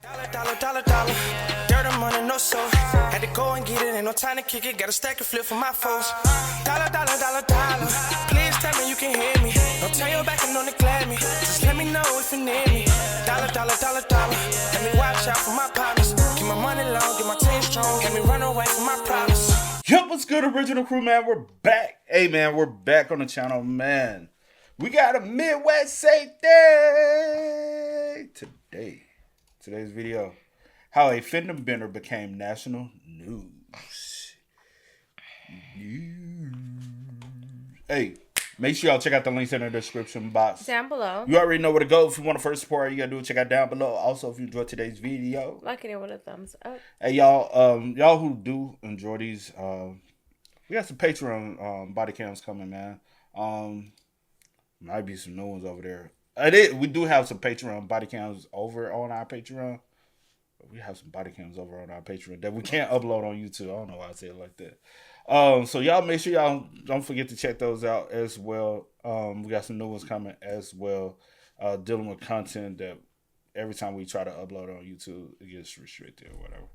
Dollar. Dirt and money, no soul. Had to go and get it, ain't no time to kick it. Got a stack of flip for my foes. Dollar. Please tell me you can hear me. Don't turn your back and don't neglect me. Just let me know if you need me. Dollar. Let me watch out for my partners. Keep my money long, get my team strong. Let me run away from my problems. Yo, what's good, original crew, man? We're back. Hey, man, we're back on the channel, man. We got a Midwest safety today. Today's video, how a Fender bender became national news. Hey, make sure y'all check out the links in the description box down below. You already know where to go. If you want to first support, you gotta do it. Check out down below. Also, if you enjoyed today's video, like it with a thumbs up. Hey, y'all who do enjoy these, we got some Patreon body cams coming, man. Might be some new ones over there. We do have some Patreon body cams over on our Patreon. We have some body cams over on our Patreon that we can't upload on YouTube. I don't know why I say it like that. So y'all make sure y'all don't forget to check those out as well. We got some new ones coming as well. Dealing with content that every time we try to upload on YouTube, it gets restricted or whatever.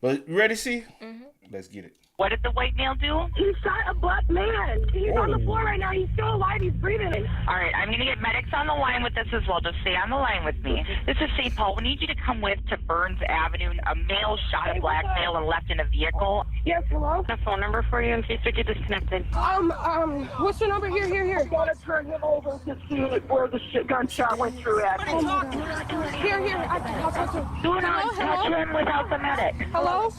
But you ready, see? Mm-hmm. Let's get it. What did the white male do? He shot a black man. He's on the floor right now. He's still alive. He's breathing. All right, I'm going to get medics on the line with this as well. Just stay on the line with me. This is St. Paul. We need you to come with to Burns Avenue. A male shot a black male and left in a vehicle. Yes, hello? A phone number for you in case we get disconnected. What's your number? Here. I gotta turn him over to see where the gunshot went through at. Do not touch him without the medic. Hello?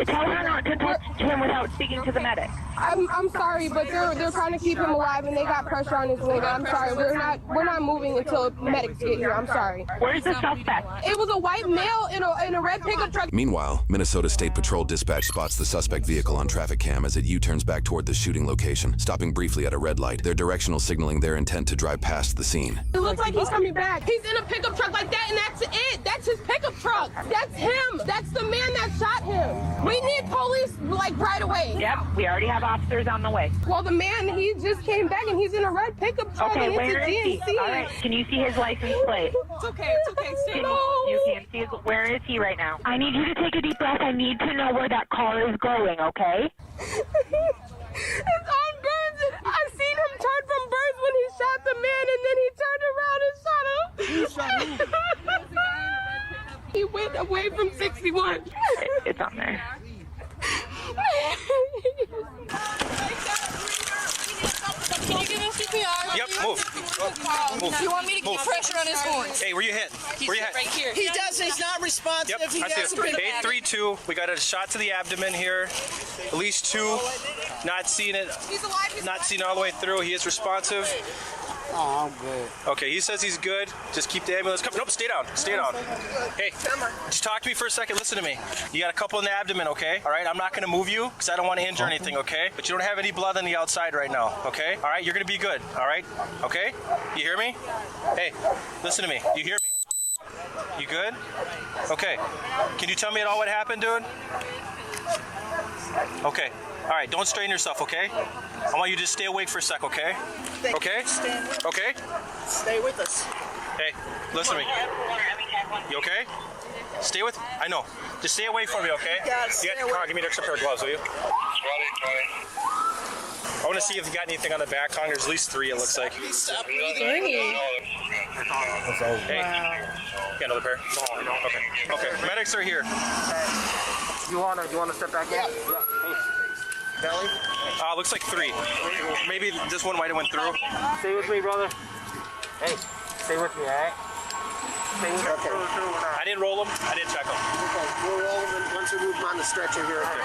Tell her not to touch him without speaking to the medic. I'm sorry, but they're trying to keep him alive and they got pressure on his leg. I'm sorry. We're not moving until medics get here. I'm sorry. Where's the suspect? It was a white male in a red pickup truck. Meanwhile, Minnesota State Patrol dispatch spots the suspect vehicle on traffic cam as it U-turns back toward the shooting location, stopping briefly at a red light. They're directional signaling their intent to drive past the scene. It looks like he's coming back. He's in a pickup truck like that, and that's it. That's his pickup truck. That's him. That's the man that shot him. We need police, like, right away. Yep, we already have officers on the way. Well, the man, he just came back, and he's in a red pickup truck, okay, and where it's a is GNC. he? All right, can you see his license plate? It's okay. You can't see his, where is he right now? I need you to take a deep breath. I need to know where that car is going, okay? It's on Burns. I seen him turn from Burns when he shot the man, and then he turned around and shot him. He went away from 61. It's on there. Can you give him CPR? Yep, move. You want me to keep pressure on his horns? Hey, where you hit? Where you hit? Right here. He does. He's not responsive. Yep, He I see has it. been 832. We got a shot to the abdomen here. At least two. Not seeing it. He's alive. Not seeing it all the way through. He is responsive. Oh, I'm good. Okay, he says he's good. Just keep the ambulance coming. Nope, stay down. Stay down. Hey, just talk to me for a second. Listen to me. You got a couple in the abdomen, okay? All right, I'm not going to move you because I don't want to injure anything, okay? But you don't have any blood on the outside right now, okay? All right, you're going to be good, all right? Okay? You hear me? Hey, listen to me. You hear me? You good? Okay. Can you tell me at all what happened, dude? Okay. All right, don't strain yourself, okay? I want you to just stay awake for a sec, okay? Okay? Okay? Stay with us. Hey, listen to me. You okay? Stay with. I know. Just stay away from me, okay? Yeah, stay away. Come on, give me an extra pair of gloves, will you? I want to see if you got anything on the back, Kong. There's at least 3, it looks like. Stop breathing. Hey. Got another pair? Okay. Medics are here. You wanna step back in? Yeah. Hey. Belly? Looks like 3. Maybe this one might have went through. Stay with me, brother. Hey, stay with me, all right? Stay with me. Okay. I didn't roll them. I didn't check them. Okay, we'll roll them once we move them on the stretcher here. Okay.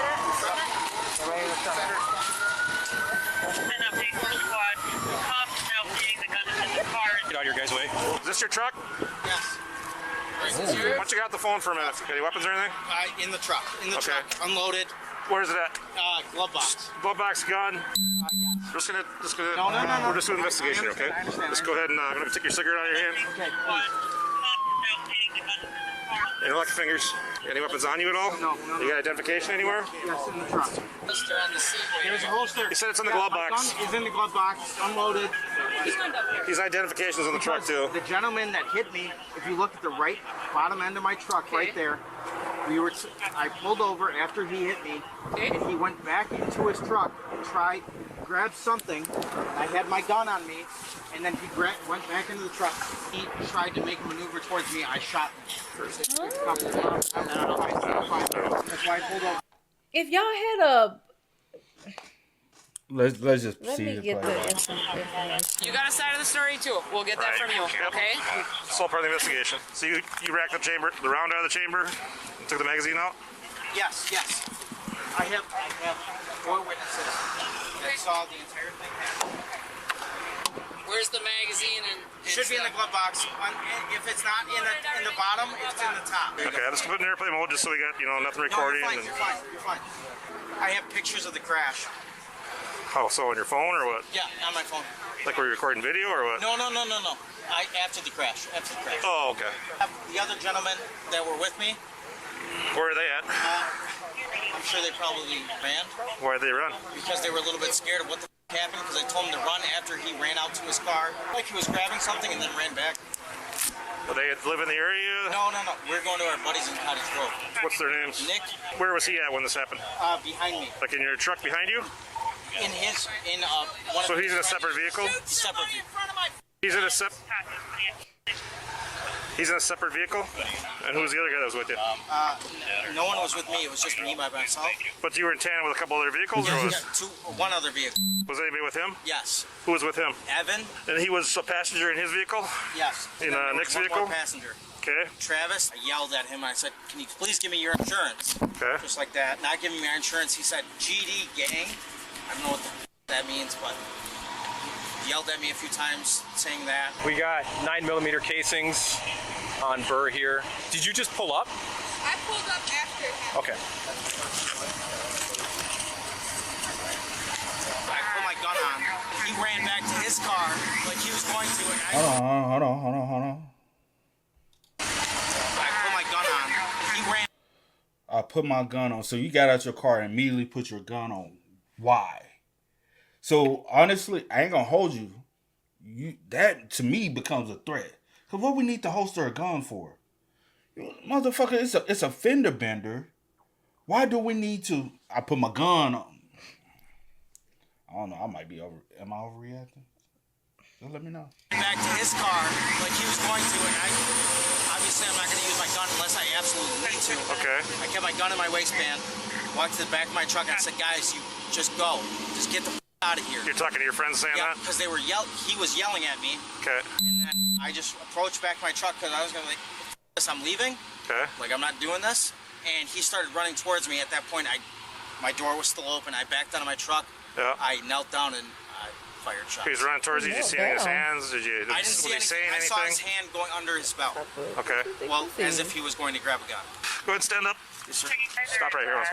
Get out of your guys' way. Is this your truck? Yes. Why don't you get out the phone for a minute? Any weapons or anything? In the truck. Okay. Unloaded. Where's it at? Glove box. Glove box, gun. Yes. Just gonna. No. We're just doing investigation here, okay? Just go ahead and I'm gonna take your cigarette out of your hand. Okay. Any lucky fingers? Any weapons on you at all? No. You got identification anywhere? Yes, in the truck. Holster on the seat. Here's a holster. You said it's in the glove box. It's in the glove box. Unloaded. These identifications on the truck too. The gentleman that hit me, if you look at the right bottom end of my truck, right there, I pulled over after he hit me, and he went back into his truck and grabbed something. I had my gun on me, and then he went back into the truck. He tried to make a maneuver towards me. I shot him. That's why I pulled over. If y'all had a, Let's just let see me the get play. the information. You got a side of the story too. We'll get that from you, okay? It's all part of the investigation. So you racked the round out of the chamber, took the magazine out. Yes. I have 4 witnesses that saw the entire thing happen. Where's the magazine and Should be in the glove box. If it's not in the bottom, it's in the top. Okay, I'll just put it in airplane mode just so we got nothing recording. No, you're fine. I have pictures of the crash. Oh, so on your phone or what? Yeah, on my phone. Like were you recording video or what? No. After the crash. Oh, okay. The other gentlemen that were with me, Where are they at? I'm sure they probably ran Why'd they run? because they were a little bit scared of what the happened because I told him to run after he ran out to his car, like he was grabbing something and then ran back. Do they live in the area? No. We're going to our buddies in Cottage Grove. What's their names? Nick, Where was he at when this happened? behind me. Like in your truck behind you? In one So of he's in a separate vehicle? Separate vehicle. He's in a separate vehicle? And who's the other guy that was with you? No one was with me. It was just me by myself. But you were in tandem with a couple other vehicles, or was One other vehicle. anybody with him? Yes. Who was with him? Evan. And he was a passenger in his vehicle? Yes. In There was Nick's one vehicle? more passenger. Okay. Travis. I yelled at him. I said, "Can you please give me your insurance?" Okay. Just like that. Not giving me my insurance. He said, "GD gang." I don't know what that means, but he yelled at me a few times saying that. We got 9mm casings on Burr here. Did you just pull up? I pulled up after. Okay. I put my gun on. He ran back to his car like he was going to, and Hold on. I put my gun on. He ran. I put my gun on. So you got out your car and immediately put your gun on. Why? So honestly, I ain't gonna hold you. That to me becomes a threat. Cause what we need to holster a gun for? Motherfucker, it's a fender bender. Why do we need to? I put my gun on. I don't know. I might be over. Am I overreacting? Just let me know. Back to his car like he was going to, and obviously I'm not going to use my gun unless I absolutely need to. Okay. I kept my gun in my waistband, walked to the back of my truck, and I said, "Guys, you just go, just get the out of here." You're talking to your friends saying Yeah, that? because he was yelling at me, Okay. and then I just approached back my truck because I was going to I'm leaving. Okay. Like I'm not doing this, and he started running towards me. At that point, my door was still open. I backed out of my truck. Yeah. I knelt down and I fired shots. He's running towards you. Did you see any of his hands? Did you? I didn't see was he anything. saying I saw his anything? hand going under his belt. Okay. Well, as if he was going to grab a gun. Go ahead and stand up. Yes, sir. Stop right here. I'm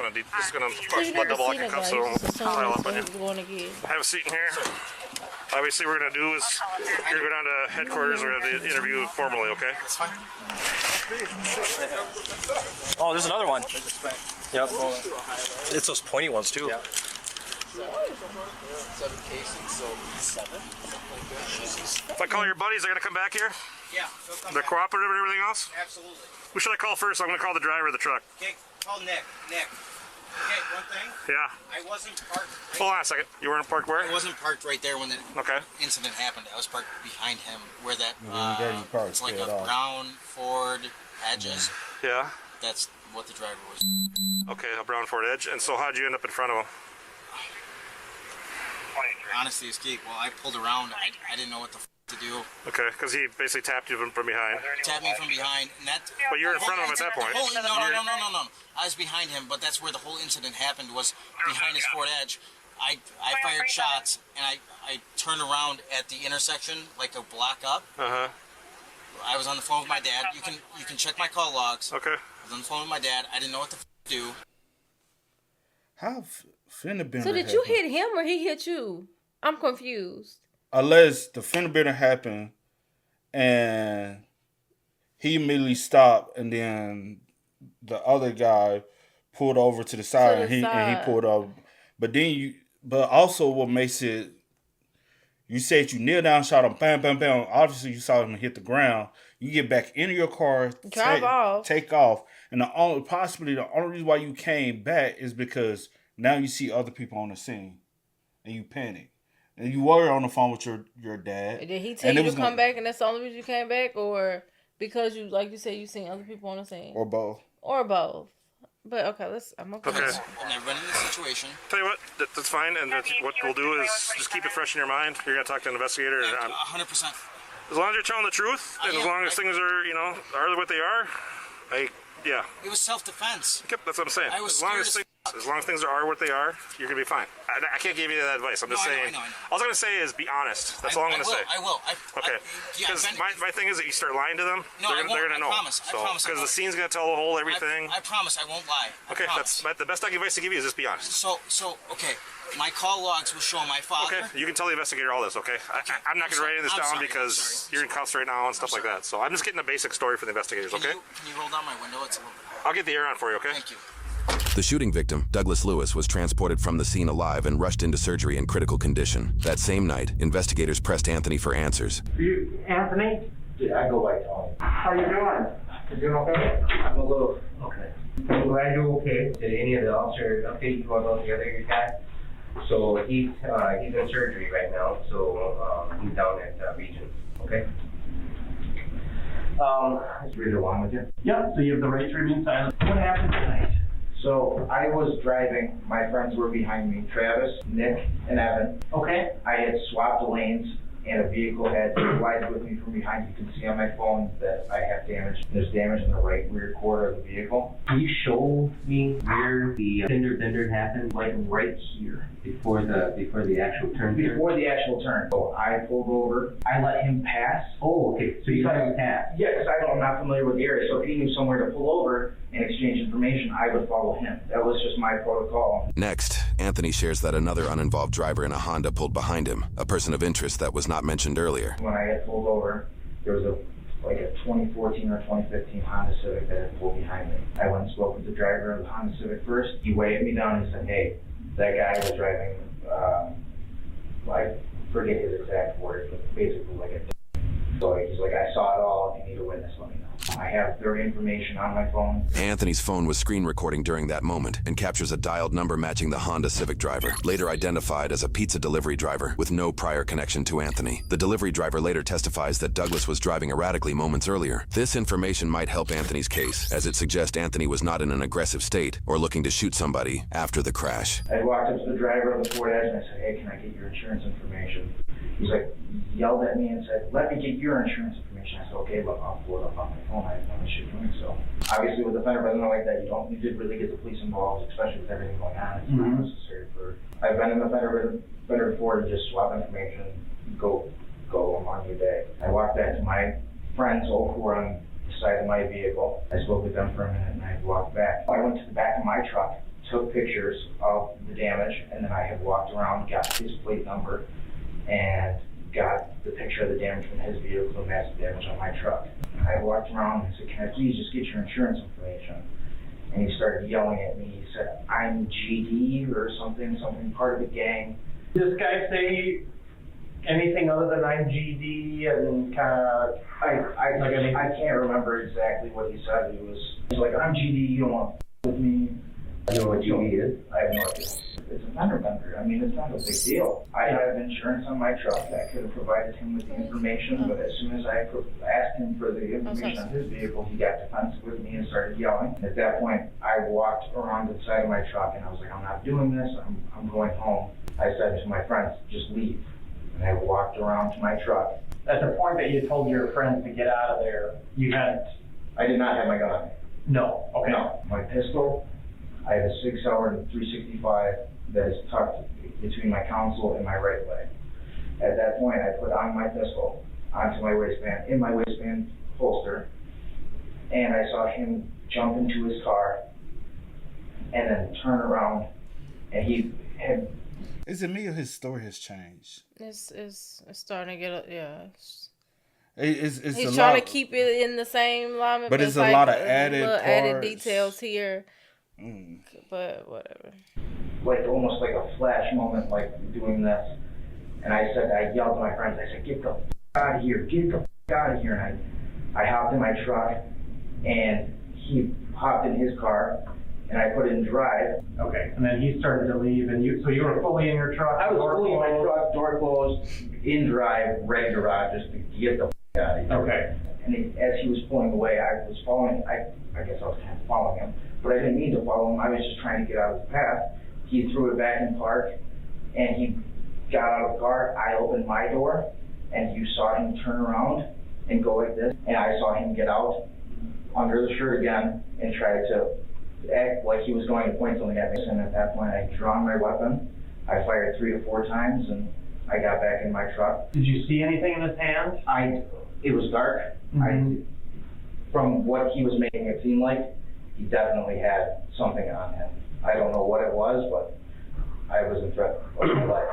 just gonna So you put never double seen locking a guy. cuffs so You just assume pile that's up on what you. he's going to get. Have a seat in here. Obviously, what we're gonna do is you're going down to headquarters. We're gonna interview formally. Okay. That's fine. Oh, there's another one. Yep. It's those pointy ones too. If I call your buddies, they're gonna come back here. Yeah. He'll come They're back. cooperative and everything else. Absolutely. Who should I call first? I'm gonna call the driver of the truck. Okay. Call Nick. Nick. Okay. One thing. Yeah. I wasn't parked. Hold on a second. You weren't parked where? I wasn't parked right there when the Okay. incident happened. I was parked behind him, where that there you parked it's like straight a off. brown Ford Edges. Yeah. That's what the driver was. Okay. A brown Ford Edge. And so how'd you end up in front of him? Honestly, Skeek, well, I pulled around. I didn't know what the to do. Okay. Because he basically tapped you from behind. Tapped me from behind, and that. But you were in front of him at that point. No. I was behind him, but that's where the whole incident happened. Was behind his Ford Edge. I fired shots, and I turned around at the intersection like a block up. Uh huh. I was on the phone with my dad. You can check my call logs. Okay. I was on the phone with my dad. I didn't know what to do. How fender bender? So did you happened? hit him or he hit you? I'm confused. Unless the fender bender happened and he immediately stopped, and then the other guy pulled over to the side, and he pulled up. But then but also what makes it You said you kneel down, shot him, bam, bam, bam. Obviously, you saw him hit the ground. You get back into your car, take off, and the only reason why you came back is because now you see other people on the scene, and you panic. And you were on the phone with your dad. Did he tell you to come back, and that's the only reason you came back, or because you, like you said, you seen other people on the scene, or both? But okay, I'm okay. And I run into the situation. Tell you what, that's fine. And what we'll do is just keep it fresh in your mind. You're gonna talk to an investigator. 100%. As long as you're telling the truth, and as long as things are what they are, yeah. It was self-defense. Yep, that's what I'm saying. I was as long as things are what they are, you're gonna be fine. I can't give you that advice. I'm just saying. I know. All I'm gonna say is be honest. That's all I'm gonna say. I will. Okay. Because my thing is that you start lying to them, they're gonna know. I promise. Because the scene's gonna tell the whole everything. I promise I won't lie. Okay, that's the best advice to give you is just be honest. So okay. My call logs will show my father. Okay, you can tell the investigator all this, okay? I'm not going to write this down because you're in cuffs right now and stuff like that. So I'm just getting a basic story for the investigators, okay? Can you roll down my window? I'll get the air on for you, okay? Thank you. The shooting victim, Douglas Lewis, was transported from the scene alive and rushed into surgery in critical condition. That same night, investigators pressed Anthony for answers. You, Anthony? I go by Tony. How you doing? You doing okay? I'm a little okay. I'm glad you're okay. Did any of the officers update you about the other guy? So he's in surgery right now. So he's down at Regions. Okay. Read along with you. Yeah. So you have the right to remain silent. What happened tonight? So I was driving. My friends were behind me. Travis, Nick, and Evan. Okay. I had swapped lanes, and a vehicle had collided with me from behind. You can see on my phone that I have damage. There's damage in the right rear quarter of the vehicle. Can you show me where the fender happened? Like right here, before the actual turn. Before the actual turn. So I pulled over. I let him pass. Oh, okay. So you let him pass. Yeah, because I'm not familiar with the area. So if he knew somewhere to pull over and exchange information, I would follow him. That was just my protocol. Next, Anthony shares that another uninvolved driver in a Honda pulled behind him, a person of interest that was not mentioned earlier. When I had pulled over, there was a 2014 or 2015 Honda Civic that had pulled behind me. I went and spoke with the driver of the Honda Civic first. He waved me down and said, hey, that guy was driving, I forget his exact words, but basically like a so he's like, I saw it all. If you need a witness, let me know. I have their information on my phone. Anthony's phone was screen recording during that moment and captures a dialed number matching the Honda Civic driver, later identified as a pizza delivery driver with no prior connection to Anthony. The delivery driver later testifies that Douglas was driving erratically moments earlier. This information might help Anthony's case, as it suggests Anthony was not in an aggressive state or looking to shoot somebody after the crash. I walked up to the driver of the Ford Edge and I said, hey, can I get your insurance information? He's like, yelled at me and said, let me get your insurance information. I said, okay, look, I'll pull it up on my phone. I have no issue doing so. Obviously, with a fender bender like that, you did really get the police involved, especially with everything going on. It's not necessary for. I've been in the fender bender before to just swap information, go on your day. I walked back to my friends who were on the side of my vehicle. I spoke with them for a minute and I walked back. I went to the back of my truck, took pictures of the damage, and then I had walked around, got his plate number, and got the picture of the damage from his vehicle to match the damage on my truck. I walked around and said, can I please just get your insurance information? And he started yelling at me. He said, I'm GD or something part of the gang. Does this guy say anything other than I'm GD and kind of... I can't remember exactly what he said. He's like, I'm GD, you don't want to with me. You know what GD is? I have no idea. It's a fender bender. I mean, it's not a big deal. I have insurance on my truck. I could have provided him with the information, but as soon as I asked him for the information on his vehicle, he got defensive with me and started yelling. At that point, I walked around to the side of my truck and I was like, I'm not doing this. I'm going home. I said to my friends, just leave. And I walked around to my truck. At the point that you told your friends to get out of there, you hadn't? I did not have my gun on me. No. Okay. No. My pistol, I have a 6-hour 365 that is tucked between my console and my right leg. At that point, I put on my pistol onto my waistband, in my waistband holster, and I saw him jump into his car and then turn around, and he had... Is it me or his story has changed? It's starting to get, yeah. It's he's trying to keep it in the same alignment, but it's like a lot of added details here. But whatever. Like almost like a flash moment, like doing this, And I yelled to my friends, I said, get the out of here, get the out of here. And I hopped in my truck, and he hopped in his car, and I put it in drive. Okay, and then he started to leave, and so you were fully in your truck? I was fully in my truck, door closed, in drive, ready to ride, just to get the out of here. Okay. And as he was pulling away, I was following, I guess I was kind of following him, but I didn't mean to follow him. I was just trying to get out of his path. He threw it back in park, and he got out of the car. I opened my door, and you saw him turn around and go like this, and I saw him get out under the shirt again and try to act like he was going to point something at me. And at that point, I drawn my weapon. I fired 3 to 4 times, and I got back in my truck. Did you see anything in his hand? It was dark. Mm-hmm. From what he was making it seem like, he definitely had something on him. I don't know what it was, but I was in threat of my life.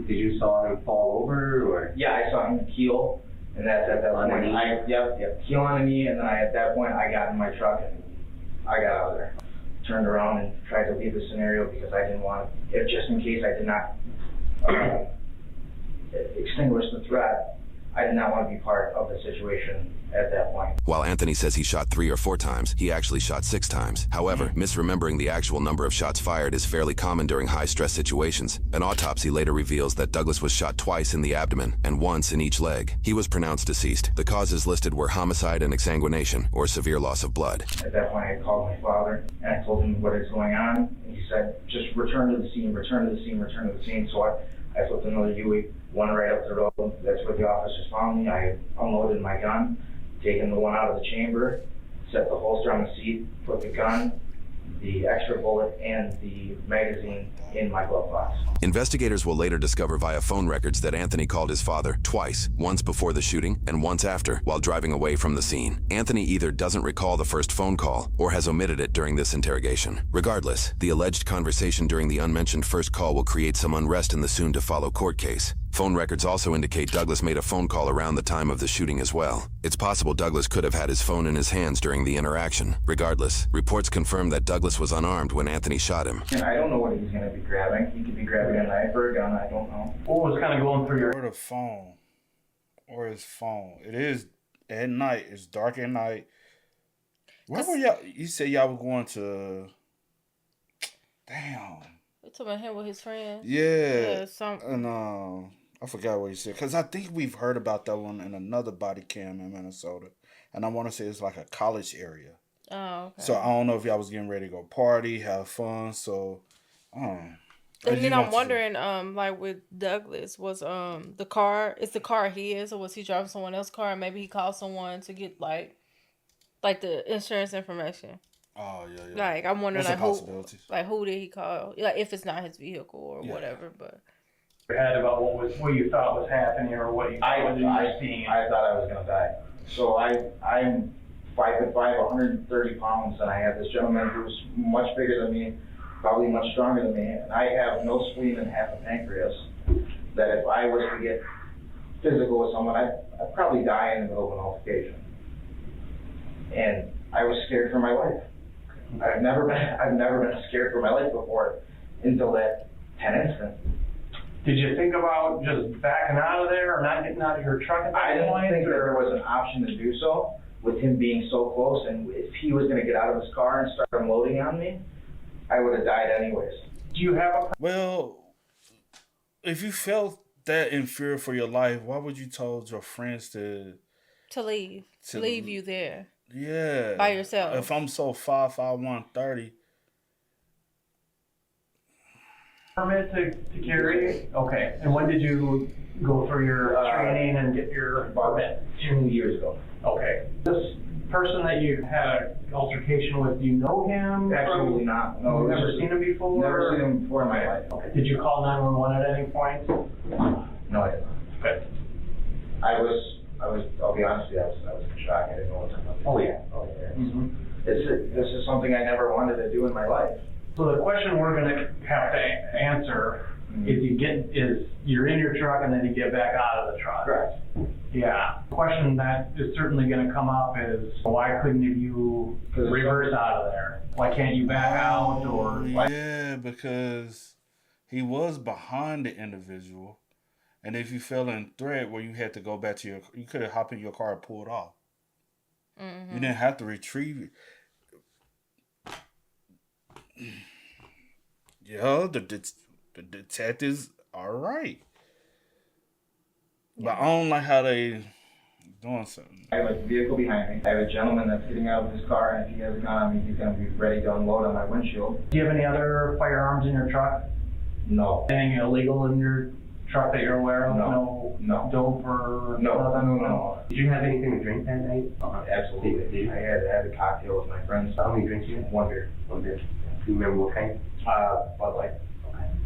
Did you saw him fall over, or? Yeah, I saw him keel, and that's at that point. Yep, keel on a knee, and then at that point, I got in my truck and I got out of there. Turned around and tried to leave the scenario because I didn't want, just in case I did not extinguish the threat, I did not want to be part of the situation at that point. While Anthony says he shot 3 or 4 times, he actually shot 6 times. However, misremembering the actual number of shots fired is fairly common during high-stress situations. An autopsy later reveals that Douglas was shot twice in the abdomen and once in each leg. He was pronounced deceased. The causes listed were homicide and exsanguination, or severe loss of blood. At that point, I called my father, and I told him what is going on. And he said, just return to the scene, return to the scene, return to the scene. So I flipped another Huey, one right up the road. That's where the officers found me. I unloaded my gun, taken the one out of the chamber, set the holster on the seat, put the gun, the extra bullet, and the magazine in my glove box. Investigators will later discover via phone records that Anthony called his father twice, once before the shooting and once after, while driving away from the scene. Anthony either doesn't recall the first phone call or has omitted it during this interrogation. Regardless, the alleged conversation during the unmentioned first call will create some unrest in the soon-to-follow court case. Phone records also indicate Douglas made a phone call around the time of the shooting as well. It's possible Douglas could have had his phone in his hands during the interaction. Regardless, reports confirm that Douglas was unarmed when Anthony shot him. And I don't know what he's going to be grabbing. He could be grabbing a knife or a gun. I don't know. What was kind of going through your... Or the phone. Or his phone. It is at night. It's dark at night. Where were y'all? You said y'all were going to... Damn. You talking about him with his friends? Yeah. Yeah, and I forgot what he said. Because I think we've heard about that one in another body cam in Minnesota. And I want to say it's like a college area. Oh, okay. So I don't know if y'all was getting ready to go party, have fun. So, And then I'm wondering, like with Douglas, was the car, is the car his, or was he driving someone else's car? And maybe he called someone to get like the insurance information. Oh yeah. Like I'm wondering, that's like who did he call? Like if it's not his vehicle or whatever, but. Had about what you thought was happening or what you were seeing. I thought I was going to die. So I'm 5'5", 130 pounds, and I had this gentleman who was much bigger than me, probably much stronger than me, and I have no spleen and half a pancreas. That if I was to get physical with someone, I'd probably die in the middle of an altercation. And I was scared for my life. I've never been scared for my life before until that 10 incident. Did you think about just backing out of there or not getting out of your truck at that I didn't point? think that there was an option to do so with him being so close, and if he was going to get out of his car and start unloading on me, I would have died anyways. Do you have a... Well, if you felt that in fear for your life, why would you told your friends to leave you there? Yeah. By yourself. If I'm so 5'5", 130. Permit to carry? Okay. And when did you go through your training and get your permit? 2 years ago. Okay. This person that you had an altercation with, do you know him? Absolutely not. No. You've never seen him before? Never seen him before in my life. Okay. Did you call 911 at any point? No, I didn't. Good. I'll be honest with you, I was in shock. I didn't know what to do. Oh, yeah. Mm-hmm. This is something I never wanted to do in my life. So the question we're going to have to answer is you're in your truck and then you get back out of the truck. Correct. Yeah. The question that is certainly going to come up is why couldn't you reverse out of there? Why can't you back out or? Yeah, because he was behind the individual. And if you fell in threat where you had to go back to you could have hopped in your car and pulled off. Mm-hmm. You didn't have to retrieve it. Yeah, the detectives are right. But I don't like how they doing something. I have a vehicle behind me. I have a gentleman that's getting out of his car, and if he has a gun on me, he's going to be ready to unload on my windshield. Do you have any other firearms in your truck? No. Anything illegal in your truck that you're aware of? No. Dope or nothing? No. Did you have anything to drink that night? Absolutely. I had a cocktail with my friends. How many drinks you had? One beer. Do you remember what kind? Bud Light.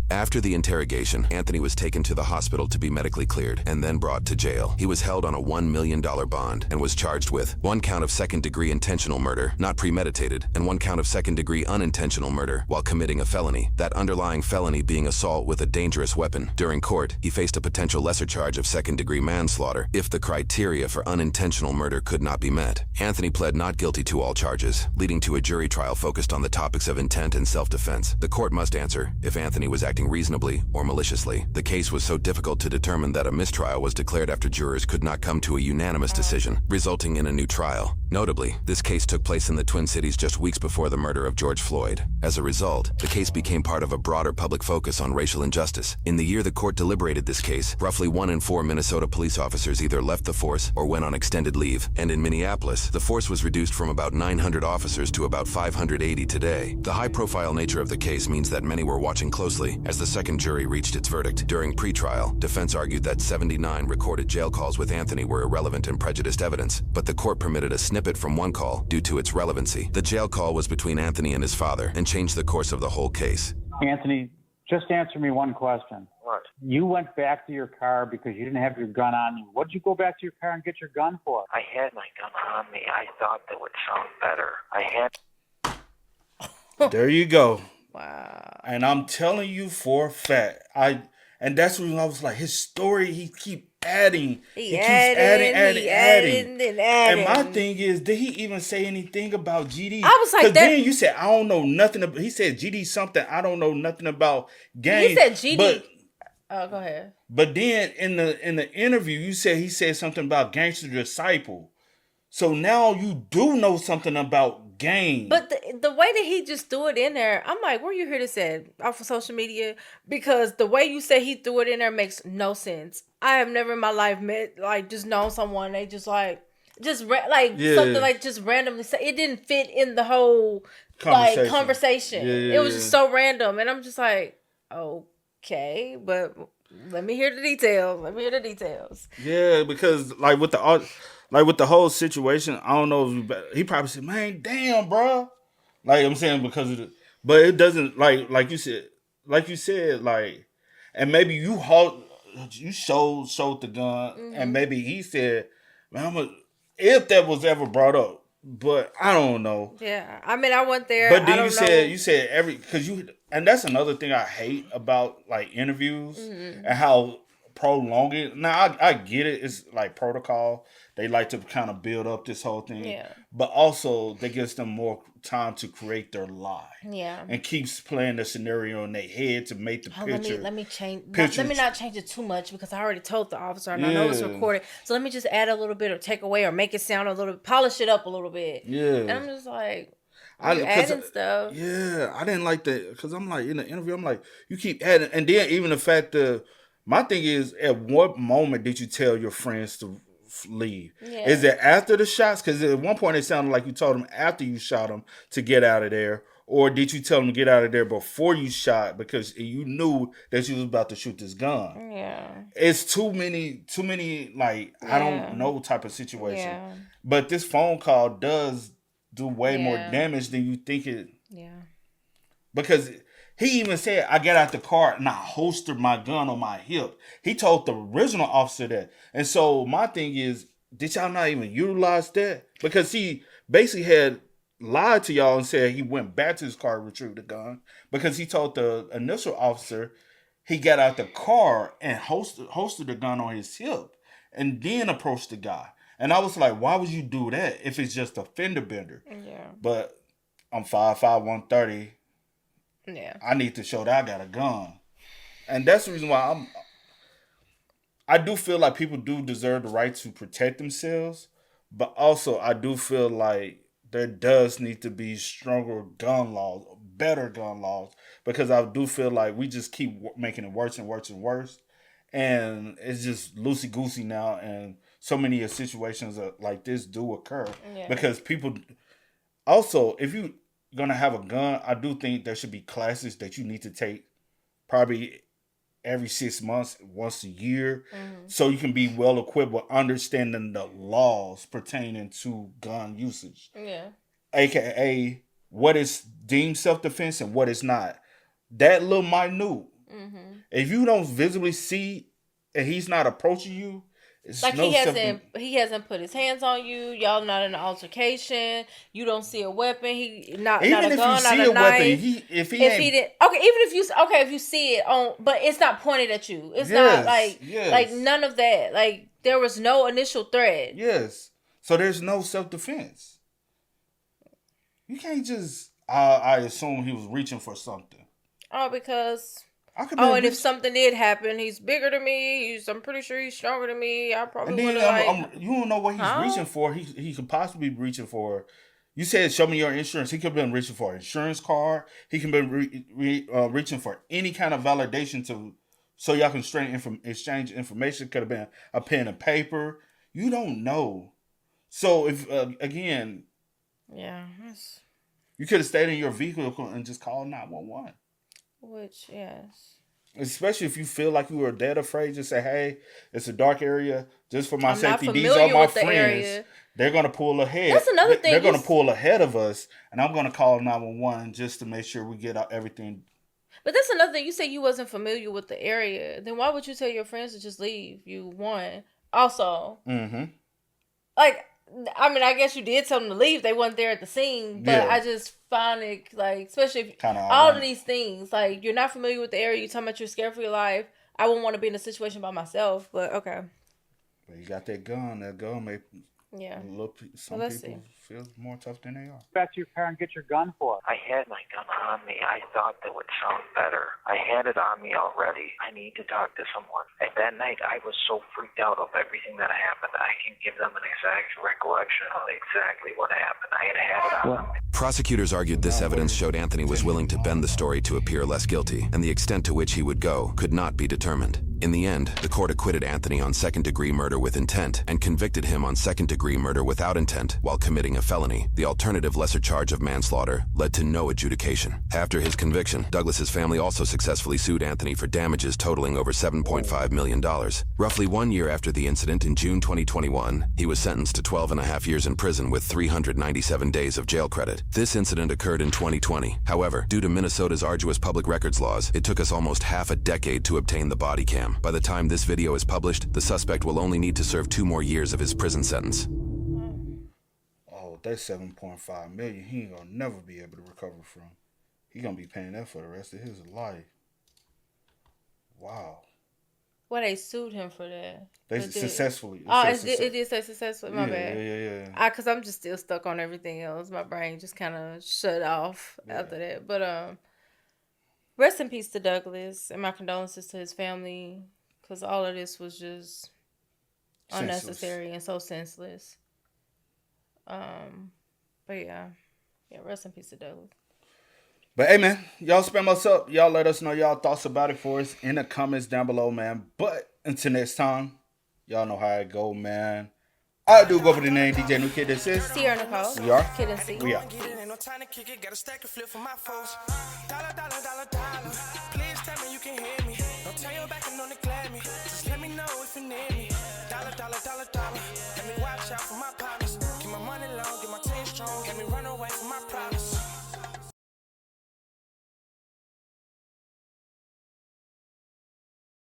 After the interrogation, Anthony was taken to the hospital to be medically cleared and then brought to jail. He was held on a $1 million bond and was charged with 1 count of second-degree intentional murder, not premeditated, and 1 count of second-degree unintentional murder while committing a felony, that underlying felony being assault with a dangerous weapon. During court, he faced a potential lesser charge of second-degree manslaughter if the criteria for unintentional murder could not be met. Anthony pled not guilty to all charges, leading to a jury trial focused on the topics of intent and self-defense. The court must answer if Anthony was acting reasonably or maliciously. The case was so difficult to determine that a mistrial was declared after jurors could not come to a unanimous decision, resulting in a new trial. Notably, this case took place in the Twin Cities just weeks before the murder of George Floyd. As a result, the case became part of a broader public focus on racial injustice. In the year the court deliberated this case, roughly 1 in 4 Minnesota police officers either left the force or went on extended leave. And in Minneapolis, the force was reduced from about 900 officers to about 580 today. The high-profile nature of the case means that many were watching closely as the second jury reached its verdict. During pretrial, defense argued that 79 recorded jail calls with Anthony were irrelevant and prejudiced evidence, but the court permitted a snippet from one call due to its relevancy. The jail call was between Anthony and his father and changed the course of the whole case. Anthony, just answer me one question. What? You went back to your car because you didn't have your gun on you. What did you go back to your car and get your gun for? I had my gun on me. I thought that would sound better. There you go. Wow. And I'm telling you for a fact, and that's when I was like, his story, he keeps adding. He keeps adding. And my thing is, did he even say anything about GD? I was like, because then you said, I don't know nothing about, he said GD something, I don't know nothing about gangs. He said GD. Oh, go ahead. But then in the interview, he said something about Gangster Disciple. So now you do know something about gangs. But the way that he just threw it in there, I'm like, where you hear this at? Off of social media? Because the way you say he threw it in there makes no sense. I have never in my life just known someone, they just something like just randomly say, it didn't fit in the whole conversation. Yeah. It was just so random. And I'm just like, okay, but let me hear the details. Yeah, because with the whole situation, I don't know if he probably said, man, damn, bro. Like I'm saying, because of but it doesn't like you said, and maybe you showed the gun, and maybe he said, man, if that was ever brought up, but I don't know. Yeah, I mean, I went there. But then you said and that's another thing I hate about interviews and how prolong it. Now I get it. It's like protocol. They like to kind of build up this whole thing. Yeah. But also that gives them more time to create their lie. Yeah. And keeps playing the scenario in their head to make the picture. Let me change. Let me not change it too much because I already told the officer and I know it's recorded. So let me just add a little bit or take away or make it sound a little, polish it up a little bit. Yeah. And I'm just like, you adding stuff. Yeah, I didn't like that because I'm like in the interview. I'm like, you keep adding, and then even the fact that my thing is, at what moment did you tell your friends to leave? Yeah. Is it after the shots? Because at one point it sounded like you told them after you shot them to get out of there, or did you tell them to get out of there before you shot because you knew that you was about to shoot this gun? Yeah, it's too many I don't know type of situation. Yeah. But this phone call does do way more damage than you think it. Yeah. Because he even said, I got out the car and I holstered my gun on my hip. He told the original officer that. And so my thing is, did y'all not even utilize that? Because he basically had lied to y'all and said he went back to his car and retrieved the gun. Because he told the initial officer he got out the car and holstered the gun on his hip and then approached the guy. And I was like, why would you do that if it's just a fender bender? Yeah. But I'm 5'5", 130. Yeah. I need to show that I got a gun. And that's the reason why I do feel like people do deserve the right to protect themselves, but also I do feel like there does need to be stronger gun laws, better gun laws, because I do feel like we just keep making it worse and worse and worse, and it's just loosey goosey now, and so many situations like this do occur because people. Also, if you're gonna have a gun, I do think there should be classes that you need to take, probably every 6 months, once a year, so you can be well equipped with understanding the laws pertaining to gun usage. Yeah. AKA what is deemed self-defense and what is not. That little minute. If you don't visibly see and he's not approaching you, it's like no he hasn't put his hands on you. Y'all not in an altercation. You don't see a weapon. He not even not a if gun, you see not a a knife. weapon, if he didn't if you see it on, but it's not pointed at you. It's not like none of that. Like there was no initial threat. Yes, so there's no self-defense. You can't just. I assume he was reaching for something. Oh, because. And if something did happen, he's bigger than me. I'm pretty sure he's stronger than me. I probably would have you don't know what he's reaching for. He could possibly be reaching for. You said, "Show me your insurance." He could have been reaching for an insurance card. He could have been reaching for any kind of validation so y'all can exchange information. Could have been a pen and paper. You don't know. So if again, you could have stayed in your vehicle and just called 911. Which, yes. Especially if you feel like you were dead afraid, just say, hey, it's a dark area. Just for my safety, these are my friends. They're going to pull ahead. That's another thing. They're going to pull ahead of us, and I'm going to call 911 just to make sure we get everything. But that's another thing. You say you wasn't familiar with the area. Then why would you tell your friends to just leave? You won. Also, like, I mean, I guess you did tell them to leave. They weren't there at the scene, but I just find it, like, especially if all of these things, like, you're not familiar with the area. You're talking about you're scared for your life. I wouldn't want to be in a situation by myself, but okay. But you got that gun. That gun may some people feel more tough than they are. Back to your car and get your gun for. I had my gun on me. I thought that would sound better. I had it on me already. I need to talk to someone. And that night, I was so freaked out of everything that happened. I can give them an exact recollection of exactly what happened. I had it on me. Prosecutors argued this evidence showed Anthony was willing to bend the story to appear less guilty, and the extent to which he would go could not be determined. In the end, the court acquitted Anthony on second-degree murder with intent and convicted him on second-degree murder without intent while committing a felony. The alternative lesser charge of manslaughter led to no adjudication. After his conviction, Douglas's family also successfully sued Anthony for damages totaling over $7.5 million. Roughly 1 year after the incident in June 2021, he was sentenced to 12.5 years in prison with 397 days of jail credit. This incident occurred in 2020. However, due to Minnesota's arduous public records laws, it took us almost half a decade to obtain the body cam. By the time this video is published, the suspect will only need to serve 2 more years of his prison sentence. Oh, that's $7.5 million. He ain't gonna never be able to recover from. He gonna be paying that for the rest of his life. Wow. Well, they sued him for that. They successfully. It did say successfully. My bad. Yeah. Because I'm just still stuck on everything else. My brain just kind of shut off after that. But rest in peace to Douglas, and my condolences to his family, because all of this was just unnecessary and so senseless. But yeah, rest in peace to Douglas. But hey, man, y'all spam us up. Y'all let us know y'all thoughts about it for us in the comments down below, man. But until next time, y'all know how it go, man. I do go for the name DJ New Kid. This is Sierra Nicole. We are. Kid and C. We are. No time to kick it, got a stack of flip for my foes. Dollar. Please tell me you can hear me. Don't turn your back and don't neglect me. Just let me know if you need me. Dollar. Let me watch out for my partners.